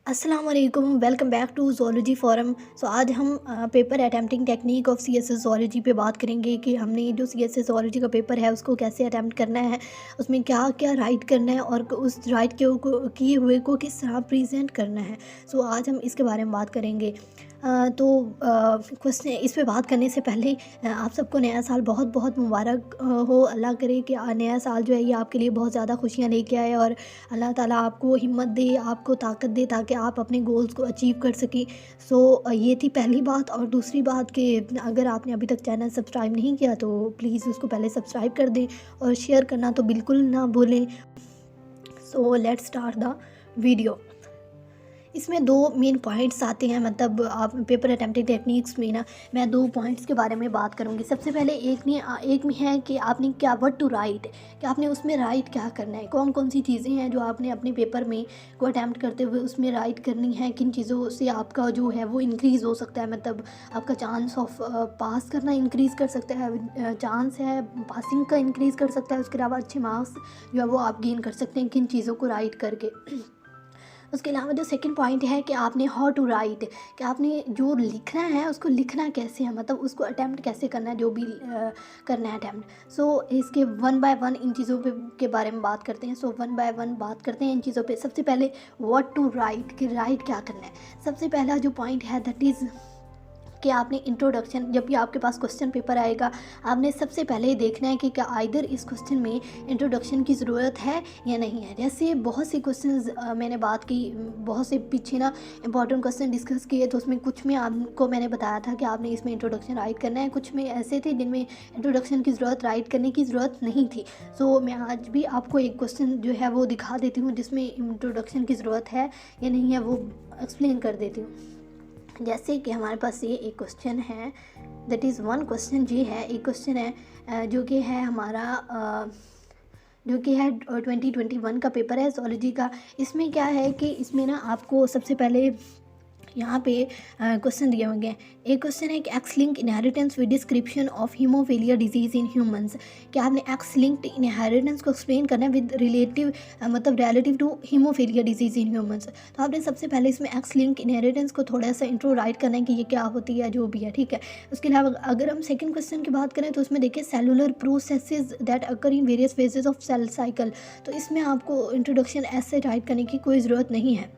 अस्सलाम वालेकुम, welcome back to zoology forum. So आज हम paper attempting technique of CSS zoology पे बात करेंगे कि हमने जो सीएसएस ज़ूलॉजी का पेपर है उसको कैसे अटैम्प्ट करना है, उसमें क्या क्या राइट करना है और उस राइट किए हुए को किस तरह प्रेजेंट करना है। सो आज हम इसके बारे में बात करेंगे। तो क्वेश्चन इस पे बात करने से पहले आप सबको नया साल बहुत बहुत मुबारक हो। अल्लाह करे कि नया साल जो है ये आपके लिए बहुत ज़्यादा खुशियाँ लेके आए और अल्लाह ताला आपको हिम्मत दे, आपको ताकत दे ताकि आप अपने गोल्स को अचीव कर सकें। सो ये थी पहली बात। और दूसरी बात कि अगर आपने अभी तक चैनल सब्सक्राइब नहीं किया तो प्लीज़ उसको पहले सब्सक्राइब कर दें और शेयर करना तो बिल्कुल ना भूलें। So let's start the video. इसमें दो मेन पॉइंट्स आते हैं, मतलब आप पेपर अटैम्प्टिंग टेक्निक्स में ना मैं दो पॉइंट्स के बारे में बात करूँगी। सबसे पहले एक में है कि आपने क्या व्हाट टू राइट, कि आपने उसमें राइट क्या करना है, कौन कौन सी चीज़ें हैं जो आपने अपने पेपर में को अटैम्प्ट करते हुए उसमें राइट करनी है, किन चीज़ों से आपका जो है वो इंक्रीज़ हो सकता है, मतलब आपका चांस ऑफ पास करना इंक्रीज़ कर सकता है, चांस है पासिंग का इंक्रीज़ कर सकता है। उसके अलावा अच्छे मार्क्स जो है वो आप गेन कर सकते हैं किन चीज़ों को राइट करके। उसके अलावा जो सेकंड पॉइंट है कि आपने हाउ टू राइट, कि आपने जो लिखना है उसको लिखना कैसे है, मतलब उसको अटैम्प्ट कैसे करना है, जो भी करना है अटैम्प्ट। सो इसके वन बाय वन इन चीज़ों पे के बारे में बात करते हैं। सो वन बाय वन बात करते हैं इन चीज़ों पे। सबसे पहले व्हाट टू राइट, कि राइट क्या करना है। सबसे पहला जो पॉइंट है दैट इज़ कि आपने इंट्रोडक्शन, जब भी आपके पास क्वेश्चन पेपर आएगा आपने सबसे पहले देखना है कि क्या आइदर इस क्वेश्चन में इंट्रोडक्शन की ज़रूरत है या नहीं है। जैसे बहुत से क्वेश्चंस मैंने बात की, बहुत से पीछे ना इंपॉर्टेंट क्वेश्चन डिस्कस किए, तो उसमें कुछ में आपको मैंने बताया था कि आपने इसमें इंट्रोडक्शन राइट करना है, कुछ में ऐसे थे जिनमें इंट्रोडक्शन की ज़रूरत राइट करने की ज़रूरत नहीं थी। सो मैं आज भी आपको एक क्वेश्चन जो है वो दिखा देती हूँ जिसमें इंट्रोडक्शन की ज़रूरत है या नहीं है, वो एक्सप्लेन कर देती हूँ। जैसे कि हमारे पास ये एक क्वेश्चन है, दैट इज़ वन क्वेश्चन ये है, एक क्वेश्चन है जो कि है हमारा जो कि है 2021 का पेपर है ज़ूलॉजी का। इसमें क्या है कि इसमें ना आपको सबसे पहले यहाँ पे क्वेश्चन दिए हुए हैं। एक क्वेश्चन है कि X link inheritance with description of haemophilia disease in humans, कि आपने एक्स लिंक्ड इनहेरिटेंस को एक्सप्लेन करना है विद रिलेटिव मतलब relative to haemophilia disease in humans. तो आपने सबसे पहले इसमें एक्स लिंक इनहेरिटेंस को थोड़ा सा इंट्रो राइट करना है कि ये क्या होती है, जो भी है, ठीक है। उसके अलावा अगर हम सेकंड क्वेश्चन की बात करें तो उसमें देखिए cellular processes that occur in various phases of cell cycle. तो इसमें आपको इंट्रोडक्शन ऐसे राइट करने की कोई ज़रूरत नहीं है।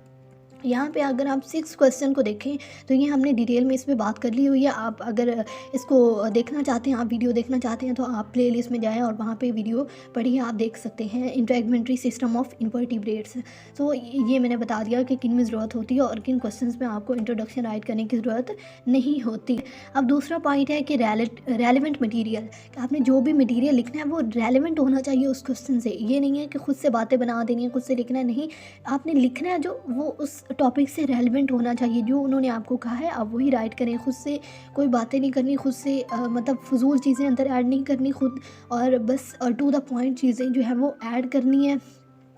यहाँ पे अगर आप सिक्स क्वेश्चन को देखें तो ये हमने डिटेल में इसमें बात कर ली हुई है। आप अगर इसको देखना चाहते हैं, आप वीडियो देखना चाहते हैं तो आप प्लेलिस्ट में जाएं और वहाँ पे वीडियो पढ़िए, आप देख सकते हैं इंटरैगमेंट्री सिस्टम ऑफ इनवर्टिब्रेट्स। तो ये मैंने बता दिया कि किन में ज़रूरत होती है और किन क्वेश्चंस में आपको इंट्रोडक्शन राइट करने की ज़रूरत नहीं होती। अब दूसरा पॉइंट है कि रेलिवेंट मटीरियल, कि आपने जो भी मटीरियल लिखना है वो रेलिवेंट होना चाहिए उस क्वेश्चन से। ये नहीं है कि खुद से बातें बना देनी है, खुद से लिखना है, नहीं, आपने लिखना है जो वो उस टॉपिक से रेलिवेंट होना चाहिए। जो उन्होंने आपको कहा है आप वही राइट करें, खुद से कोई बातें नहीं करनी, खुद से मतलब फजूल चीज़ें अंदर ऐड नहीं करनी खुद, और बस टू द पॉइंट चीज़ें जो है वो ऐड करनी है,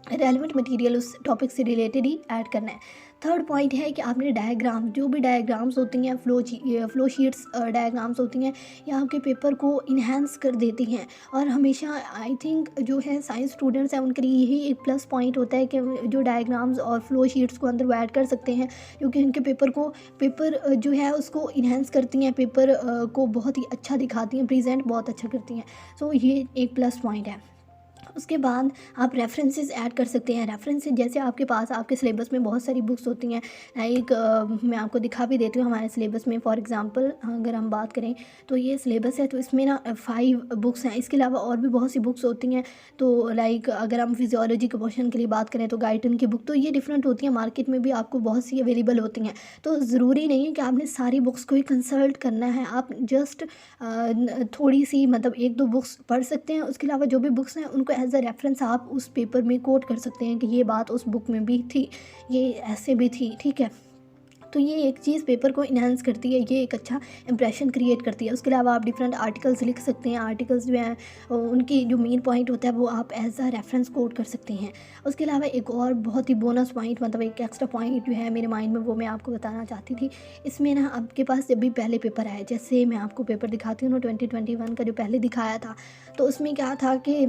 रेलिवेंट मटेरियल उस टॉपिक से रिलेटेड ही ऐड करना है। थर्ड पॉइंट है कि आपने डायग्राम, जो भी डायग्राम्स होती हैं, फ्लो शीट्स डायग्राम्स होती हैं, ये आपके पेपर को इन्हेंस कर देती हैं। और हमेशा आई थिंक जो है साइंस स्टूडेंट्स हैं उनके लिए यही एक प्लस पॉइंट होता है कि जो डायग्राम्स और फ्लो शीट्स को अंदर वो ऐड कर सकते हैं, क्योंकि उनके पेपर जो है उसको इन्हेंस करती हैं, पेपर को बहुत ही अच्छा दिखाती हैं, प्रेजेंट बहुत अच्छा करती हैं। सो ये एक प्लस पॉइंट है। उसके बाद आप रेफरेंसेस ऐड कर सकते हैं। रेफरेंसेस जैसे आपके पास आपके सिलेबस में बहुत सारी बुक्स होती हैं, लाइक मैं आपको दिखा भी देती हूँ हमारे सिलेबस में। फॉर एग्जांपल अगर हम बात करें तो ये सिलेबस है, तो इसमें ना 5 बुक्स हैं। इसके अलावा और भी बहुत सी बुक्स होती हैं। तो लाइक अगर हम फिजियोलॉजी के पोर्शन के लिए बात करें तो गाइटन की बुक, तो ये डिफरेंट होती हैं, मार्केट में भी आपको बहुत सी अवेलेबल होती हैं। तो ज़रूरी नहीं है कि आपने सारी बुक्स को ही कंसल्ट करना है, आप जस्ट थोड़ी सी मतलब 1-2 बुक्स पढ़ सकते हैं। उसके अलावा जो भी बुक्स हैं उनको एज अ रेफरेंस आप उस पेपर में कोट कर सकते हैं कि ये बात उस बुक में भी थी, ये ऐसे भी थी, ठीक है। तो ये एक चीज़ पेपर को इन्हांस करती है, ये एक अच्छा इंप्रेशन क्रिएट करती है। उसके अलावा आप डिफरेंट आर्टिकल्स लिख सकते हैं। आर्टिकल्स जो हैं उनकी जो मेन पॉइंट होता है वो आप एज अ रेफरेंस कोट कर सकते हैं। उसके अलावा एक और बहुत ही बोनस पॉइंट, मतलब एक एक्स्ट्रा पॉइंट जो है मेरे माइंड में, वो मैं आपको बताना चाहती थी। इसमें ना आपके पास जब भी पहले पेपर आए, जैसे मैं आपको पेपर दिखाती हूँ ना 2021 का जो पहले दिखाया था, तो उसमें क्या था कि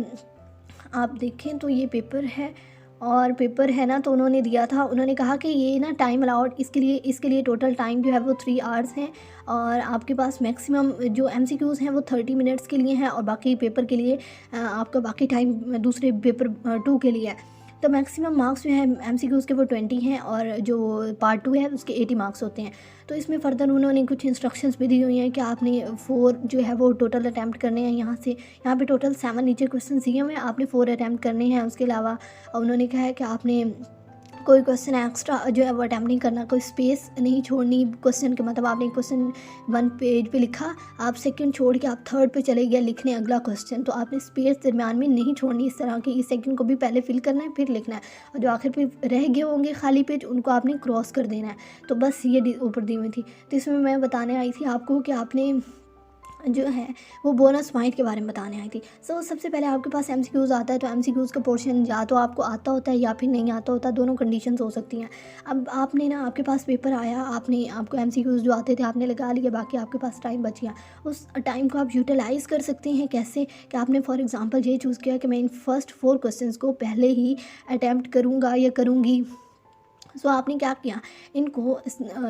आप देखें तो ये पेपर है और पेपर है ना, तो उन्होंने दिया था, उन्होंने कहा कि ये ना टाइम अलाउड, इसके लिए टोटल टाइम जो है वो 3 आवर्स हैं, और आपके पास मैक्सिमम जो एमसीक्यूज़ हैं वो 30 मिनट्स के लिए हैं, और बाकी पेपर के लिए आपका बाकी टाइम दूसरे पेपर 2 के लिए है। तो मैक्सिमम मार्क्स जो है एमसीक्यूज़ के वो 20 हैं, और जो पार्ट 2 है उसके 80 मार्क्स होते हैं। तो इसमें फ़र्दर उन्होंने कुछ इंस्ट्रक्शंस भी दी हुई हैं कि आपने 4 जो है वो टोटल अटैम्प्ट करने हैं। यहाँ पे टोटल 7 नीचे क्वेश्चन दिए हुए हैं, आपने 4 अटैम्प्ट करने हैं। उसके अलावा उन्होंने कहा है कि आपने कोई क्वेश्चन एक्स्ट्रा जो है वो अटैम्प्ट नहीं करना, कोई स्पेस नहीं छोड़नी क्वेश्चन के, मतलब आपने क्वेश्चन 1 पेज पे लिखा, आप सेकंड छोड़ के आप 3rd पे चले गए लिखने अगला क्वेश्चन, तो आपने स्पेस दरम्यान में नहीं छोड़नी इस तरह की। इस सेकंड को भी पहले फिल करना है फिर लिखना है, और जो आखिर पे रह गए होंगे खाली पेज उनको आपने क्रॉस कर देना है। तो बस ये ऊपर दी हुई थी। तो इसमें मैं बताने आई थी आपको कि आपने जो है वो बोनस पॉइंट के बारे में बताने आई थी। सबसे पहले आपके पास एमसीक्यूज़ आता है, तो एमसीक्यूज़ का पोर्शन या तो आपको आता होता है या फिर नहीं आता होता, दोनों कंडीशंस हो सकती हैं। अब आपने ना, आपके पास पेपर आया, आपको एमसीक्यूज़ जो आते थे आपने लगा लिए, बाकी आपके पास टाइम बच गया। उस टाइम को आप यूटिलाइज़ कर सकते हैं कैसे, कि आपने फॉर एग्ज़ाम्पल ये चूज़ किया कि मैं इन फर्स्ट 4 क्वेश्चंस को पहले ही अटैम्प्ट करूँगा या करूँगी। आपने क्या किया, इनको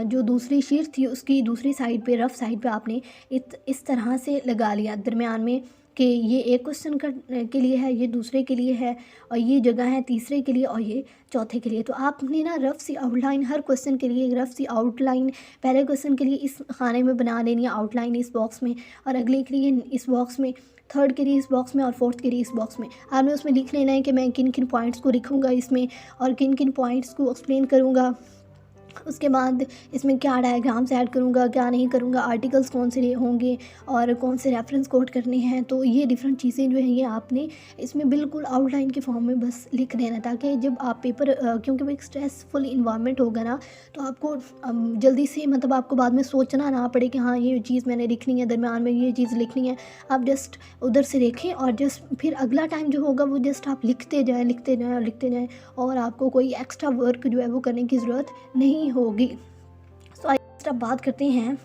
जो दूसरी शीट थी उसकी दूसरी साइड पे, रफ़ साइड पे आपने इस तरह से लगा लिया दरमियान में, कि ये एक क्वेश्चन के लिए है, ये दूसरे के लिए है, और ये जगह है तीसरे के लिए, और ये चौथे के लिए। तो आपने ना रफ़ सी आउटलाइन हर क्वेश्चन के लिए, रफ़ सी आउटलाइन पहले क्वेश्चन के लिए इस खाने में बना लेनी है, आउटलाइन इस बॉक्स में, और अगले के लिए इस बॉक्स में, 3rd के लिए इस बॉक्स में, और 4th के लिए इस बॉक्स में। आपने उसमें लिख लेना है कि मैं किन किन पॉइंट्स को लिखूँगा इसमें, और किन किन पॉइंट्स को एक्सप्लेन करूँगा। उसके बाद इसमें क्या डायग्राम्स ऐड करूँगा, क्या नहीं करूँगा, आर्टिकल्स कौन से होंगे, और कौन से रेफरेंस कोट करने हैं। तो ये डिफरेंट चीज़ें जो हैं ये आपने इसमें बिल्कुल आउटलाइन के फॉर्म में बस लिख देना, ताकि जब आप पेपर क्योंकि वो एक स्ट्रेसफुल इन्वायरमेंट होगा ना, तो आपको जल्दी से, मतलब आपको बाद में सोचना ना पड़े कि हाँ ये चीज़ मैंने लिखनी है, दरम्यान में ये चीज़ लिखनी है। आप जस्ट उधर से देखें, और जस्ट फिर अगला टाइम जो होगा वो जस्ट आप लिखते जाएँ, लिखते जाएँ और लिखते जाएँ, और आपको कोई एक्स्ट्रा वर्क जो है वो करने की ज़रूरत नहीं होगी। अब बात करते हैं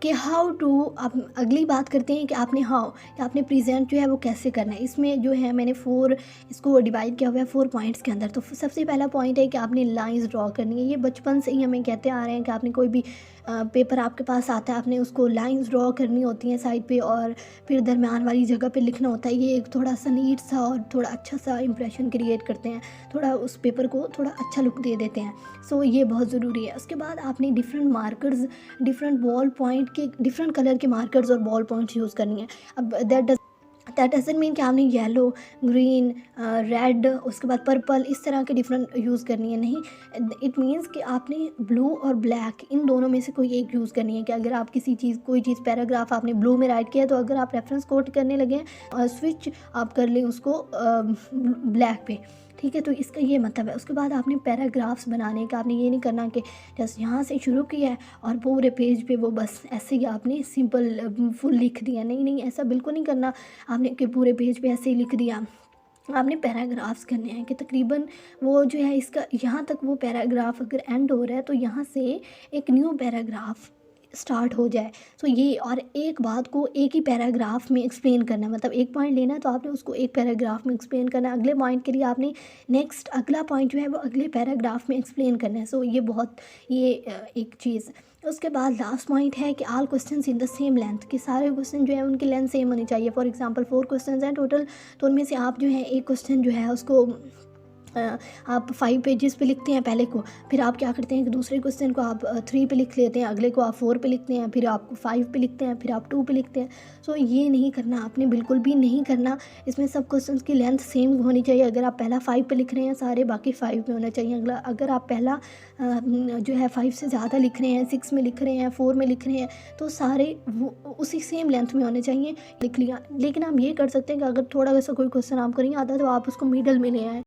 कि हाउ टू, अब अगली बात करते हैं कि आपने प्रेजेंट जो है वो कैसे करना है। इसमें जो है मैंने 4 इसको डिवाइड किया हुआ है 4 पॉइंट्स के अंदर। तो सबसे पहला पॉइंट है कि आपने लाइंस ड्रॉ करनी है। ये बचपन से ही हमें कहते आ रहे हैं कि आपने कोई भी पेपर आपके पास आता है, आपने उसको लाइंस ड्रॉ करनी होती हैं साइड पे, और फिर दरमियान वाली जगह पे लिखना होता है। ये एक थोड़ा सा नीट सा और थोड़ा अच्छा सा इंप्रेशन क्रिएट करते हैं, थोड़ा उस पेपर को थोड़ा अच्छा लुक दे देते हैं। ये बहुत ज़रूरी है। उसके बाद आपने different markers, different ball point के, डिफरेंट कलर के मार्कर्स और बॉल पॉइंट्स यूज़ करनी है। अब दैट डजंट मीन कि आपने येलो, ग्रीन, रेड, उसके बाद पर्पल, इस तरह के डिफरेंट यूज़ करनी है, नहीं। इट मीन्स कि आपने ब्लू और ब्लैक इन दोनों में से कोई एक यूज़ करनी है। कि अगर आप कोई चीज़ पैराग्राफ आपने ब्लू में राइट किया, तो अगर आप रेफरेंस कोट करने लगे स्विच आप कर लें उसको ब्लैक पे, ठीक है। तो इसका ये मतलब है। उसके बाद आपने पैराग्राफ्स बनाने का, आपने ये नहीं करना कि जस्ट यहाँ से शुरू किया है और पूरे पेज पे वो बस ऐसे ही आपने सिंपल फुल लिख दिया। नहीं, ऐसा बिल्कुल नहीं करना आपने कि पूरे पेज पे ऐसे ही लिख दिया। आपने पैराग्राफ्स करने हैं कि तकरीबन वो जो है इसका यहाँ तक वो पैराग्राफ अगर एंड हो रहा है, तो यहाँ से एक न्यू पैराग्राफ स्टार्ट हो जाए। ये, और एक बात को एक ही पैराग्राफ में एक्सप्लेन करना है, मतलब एक पॉइंट लेना है तो आपने उसको एक पैराग्राफ में एक्सप्लेन करना है। अगले पॉइंट के लिए आपने नेक्स्ट अगला पॉइंट जो है वो अगले पैराग्राफ में एक्सप्लेन करना है। ये एक चीज़। उसके बाद लास्ट पॉइंट है कि all questions in the same length, कि सारे क्वेश्चन जो है उनकी लेंथ सेम होनी चाहिए। फॉर एग्जांपल 4 क्वेश्चंस हैं टोटल, तो उनमें से आप जो है एक क्वेश्चन जो है उसको आप 5 पेजेस पे लिखते हैं पहले को, फिर आप क्या करते हैं कि दूसरे क्वेश्चन को आप 3 पे लिख लेते हैं, अगले को आप 4 पे लिखते हैं, फिर आप 5 पे लिखते हैं, फिर आप 2 पे लिखते हैं। ये नहीं करना, आपने बिल्कुल भी नहीं करना। इसमें सब क्वेश्चंस की लेंथ सेम होनी चाहिए। अगर आप पहला 5 पे लिख रहे हैं, सारे बाकी 5 में होना चाहिए। अगर आप पहला जो है 5 से ज़्यादा लिख रहे हैं, 6 में लिख रहे हैं, 4 में लिख रहे हैं, तो सारे उसी सेम लेंथ में होने चाहिए। लिख लिया। लेकिन आप ये कर सकते हैं कि अगर थोड़ा वैसा कोई क्वेश्चन आपको नहीं आता, तो आप उसको मिडल में ले आएँ।